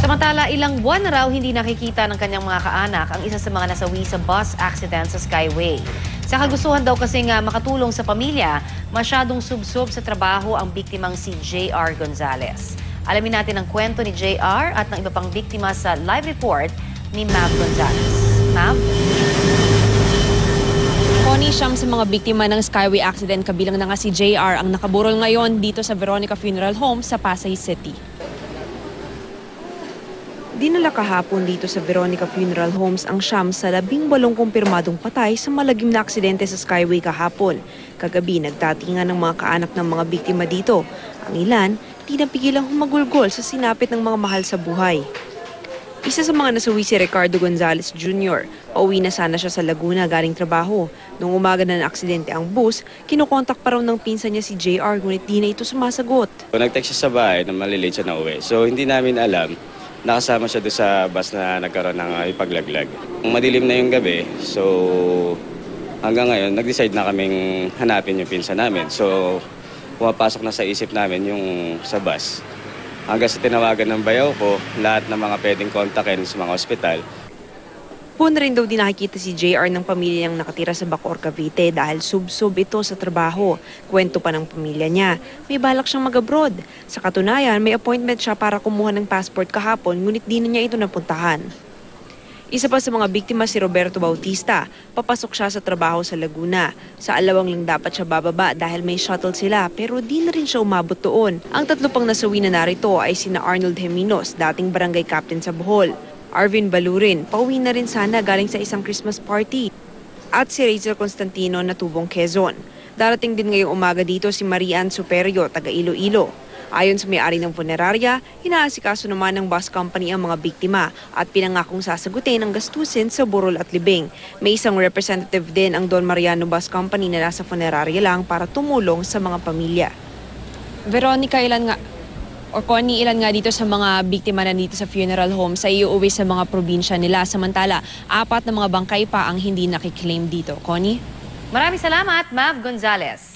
Samantala, ilang buwan na raw hindi nakikita ng kanyang mga kaanak ang isa sa mga nasawi sa bus accident sa Skyway. Sa kagustuhan daw kasing makatulong sa pamilya, masyadong subsob sa trabaho ang biktimang si J.R. Gonzales. Alamin natin ang kwento ni J.R. at ng iba pang biktima sa live report ni Mav Gonzales. Mav? Connie, siyam sa mga biktima ng Skyway accident, kabilang na nga si J.R. ang nakaburol ngayon dito sa Veronica Funeral Home sa Pasay City. Dinala kahapon dito sa Veronica Funeral Homes ang siyam sa 18 kumpirmadong patay sa malagim na aksidente sa Skyway kahapon. Kagabi, nagtatingan ng mga kaanak ng mga biktima dito. Ang ilan, di napigilang humagulgol sa sinapit ng mga mahal sa buhay. Isa sa mga nasawi si Ricardo Gonzales Jr. Pauwi na sana siya sa Laguna galing trabaho. Nung umaga na aksidente ang bus, kinukontak pa raw ng pinsan niya si JR ngunit di na ito sumasagot. Nag-text siya sa bahay na malilate siya na uwi. So hindi namin alam. Nakasama siya doon sa bus na nagkaroon ng ipaglaglag. Madilim na yung gabi, so hanggang ngayon, nag-decide na kaming hanapin yung pinsan namin. So pumapasok na sa isip namin yung sa bus. Hanggang sa tinawagan ng bayaw ko, lahat ng mga pwedeng kontakin sa mga ospital. Puno rin daw din nakikita si JR ng pamilya niyang nakatira sa Bacoor, Cavite dahil sub-sub ito sa trabaho. Kwento pa ng pamilya niya, may balak siyang mag-abroad. Sa katunayan, may appointment siya para kumuha ng passport kahapon ngunit di na niya ito napuntahan. Isa pa sa mga biktima si Roberto Bautista. Papasok siya sa trabaho sa Laguna. Sa Alawang lang dapat siya bababa dahil may shuttle sila pero di na rin siya umabot doon. Ang tatlo pang nasawi na narito ay sina Arnold Heminos, dating barangay captain sa Bohol. Arvin Balurin, pauwi na rin sana galing sa isang Christmas party. At si Rachel Constantino na tubong Quezon. Darating din ngayong umaga dito si Marian Superio, taga Iloilo. Ayon sa may-ari ng punerarya, inaasikaso naman ng bus company ang mga biktima at pinangakong sasagutin ang gastusin sa burol at libing. May isang representative din ang Don Mariano Bus Company na nasa punerarya lang para tumulong sa mga pamilya. Veronica, Connie, ilan nga dito sa mga biktima na dito sa funeral home sa iuwi sa mga probinsya nila. Samantala, 4 na mga bangkay pa ang hindi nakiklaim dito. Connie? Maraming salamat, Mav Gonzales.